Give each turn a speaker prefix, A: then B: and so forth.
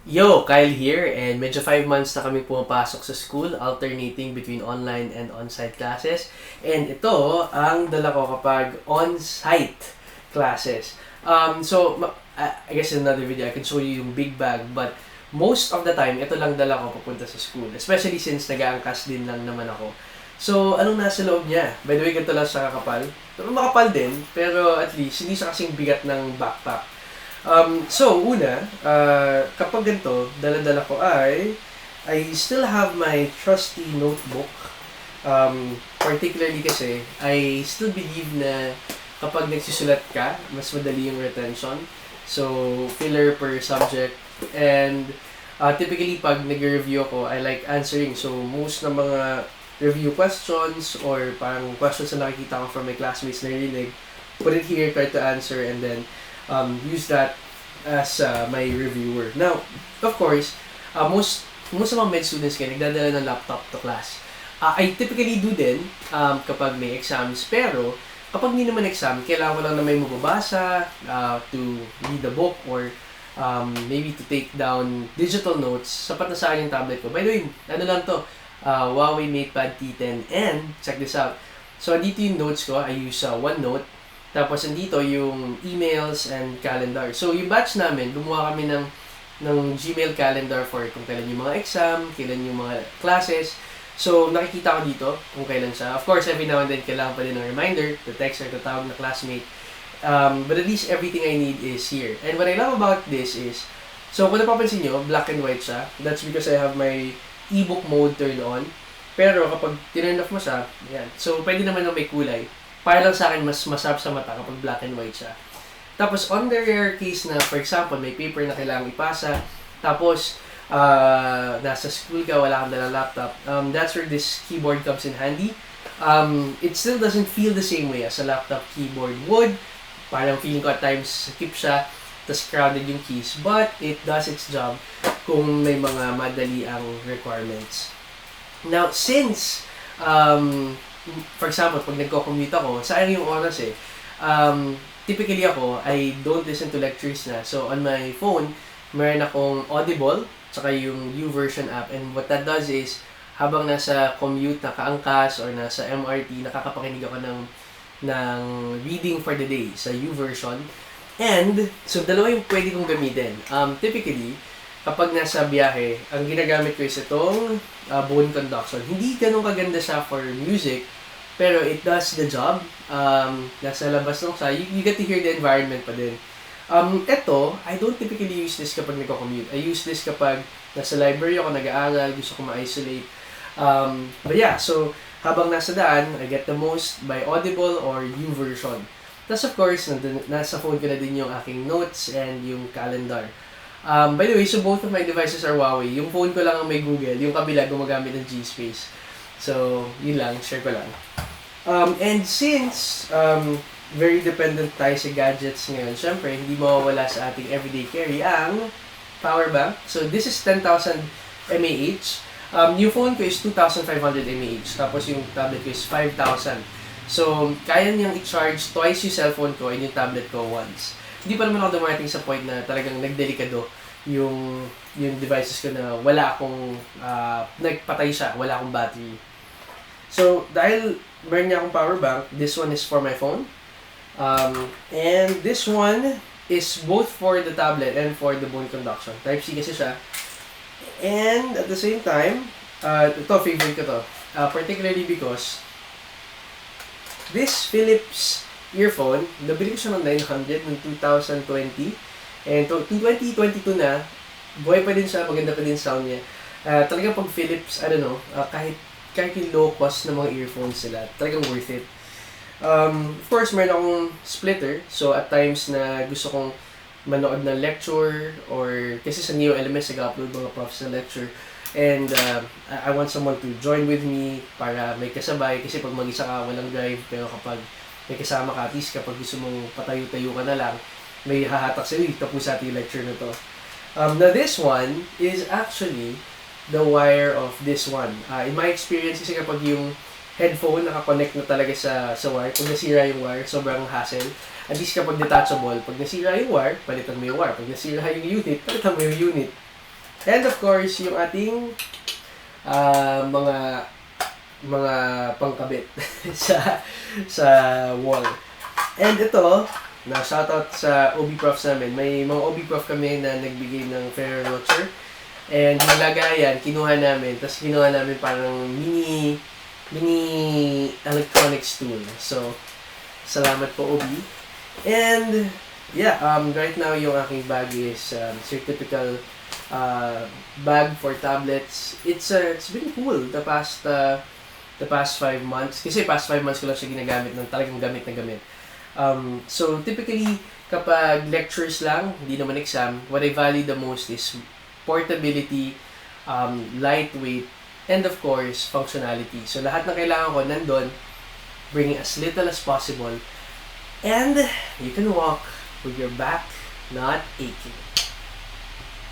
A: Yo, Kyle here, and medyo 5 months na kami pumapasok sa school, alternating between online and on-site classes. And ito ang dala ko kapag on-site classes. I guess in another video, I can show you yung big bag, but most of the time, ito lang dala ko papunta sa school. Especially since nag-aangkas din lang naman ako. So, anong nasa loob niya? By the way, ganito lang siya kakapal. Makapal din, pero at least, hindi siya kasing bigat ng backpack. Kapag ganito, dala-dala ko I still have my trusty notebook. Particularly kasi, I still believe na kapag nagsusulat ka, mas madali yung retention. So, filler per subject. And typically, pag nag-review ako, I like answering. So, most ng mga review questions or parang questions na nakikita ko from my classmates na narinig, put it here, try to answer, and then use that as my reviewer. Now, of course, most of mga med students kayo nagdadala ng laptop to class. I typically do din kapag may exams, pero kapag hindi naman exam, kailangan ko lang na may mababasa to read the book or maybe to take down digital notes. Sapat na sa akin yung tablet ko. By the way, ano lang to, Huawei Mate T10, and check this out. So, dito yung notes ko. I use OneNote. Tapos, nandito yung emails and calendar. So, yung batch namin, gumawa kami ng Gmail calendar for kung kailan yung mga exam, kailan yung mga classes. So, nakikita ko dito kung kailan siya. Of course, every now and then, kailangan pa din ng reminder, the text or tatawag na classmate. But at least, everything I need is here. And what I love about this is, so kung napapansin nyo, black and white siya. That's because I have my ebook mode turned on. Pero kapag tinurn off mo siya, yan. So, pwede naman na may kulay. Para lang sa akin, mas masarap sa mata kapag black and white siya. Tapos, on the rare case na, for example, may paper na kailangang ipasa, tapos, nasa school ka, wala kang dalang laptop, that's where this keyboard comes in handy. It still doesn't feel the same way as a laptop keyboard would. Parang feeling ko at times, skip siya, tas crowded yung keys, but it does its job kung may mga madali ang requirements. Now, since, for example, pag nagko-commute ako, sayang yung oras eh. Typically ako, I don't listen to lectures na. So, on my phone, meron akong Audible, tsaka yung YouVersion app. And what that does is, habang nasa commute, nakaangkas, or nasa MRT, nakakapakinig ako ng reading for the day sa YouVersion. And, so dalawa yung pwede kong gamitin. Typically, kapag nasa biyahe, ang ginagamit ko is itong bone conduction. Hindi ganun kaganda siya for music, pero it does the job. Nasa labas lang siya. You get to hear the environment pa din. Ito, I don't typically use this kapag nagko-commute. I use this kapag nasa library ako, nag-aaral, gusto ko ma-isolate. But yeah, so habang nasa daan, I get the most by Audible or YouVersion. Tapos of course, nasa phone ko na din yung aking notes and yung calendar. By the way, so both of my devices are Huawei. Yung phone ko lang ang may Google, yung kabila gumagamit ng G-Space. So, yun lang, share ko lang. And since very dependent tayo sa gadgets ngayon, syempre, hindi mawawala sa ating everyday carry ang Powerbank. So, this is 10,000 mAh. Yung phone ko is 2,500 mAh. Tapos yung tablet ko is 5,000. So, kaya niyang i-charge twice yung cellphone ko and yung tablet ko once. Hindi pa naman ako dumating sa point na talagang nagdelikado yung devices ko na wala akong, nagpatay siya, wala akong battery. So, dahil meron niya akong power bank, this one is for my phone. And this one is both for the tablet and for the bone conduction. Type-C kasi siya. And at the same time, ito, favorite ko to. Particularly because this Philips earphone, nabili ko siya ng 900 ng 2020. And 2022 na, buhay pa din siya, maganda pa din sound niya. Talagang pag Philips, kahit yung low cost na mga earphones sila, talagang worth it. Of course, meron akong splitter. So, at times na gusto kong manood ng lecture or kasi sa Neo LMS nag-upload mga profs na lecture. And I want someone to join with me para may kasabay. Kasi pag mag-isa ka, walang drive. Pero kapag may kasama ka, at least kapag gusto mong patayo-tayo ka na lang, may hahatak sa'yo, tapos natin yung lecture na to. Now this one is actually the wire of this one. In my experience, kasi kapag yung headphone nakakonect na talaga sa wire, pag nasira yung wire, sobrang hassle. At least kapag detachable, pag nasira yung wire, palitan mo yung wire. Pag nasira yung unit, palitan mo yung unit. And of course, yung ating mga pangkabit sa wall. And ito, na shoutout sa OB Profs namin. May mga OB Prof kami na nagbigay ng Ferrero Rocher. And yung lagayan, kinuha namin. Tapos kinuha namin parang mini electronics tool. So, salamat po OB. And yeah, right now yung aking bag is typical bag for tablets. It's been cool the past 5 months. Kasi past 5 months ko lang siya ginagamit ng talagang gamit na gamit. So typically kapag lectures lang, hindi naman exam, what I value the most is portability, lightweight, and of course functionality. So lahat na kailangan ko nandun, bringing as little as possible, and you can walk with your back not aching.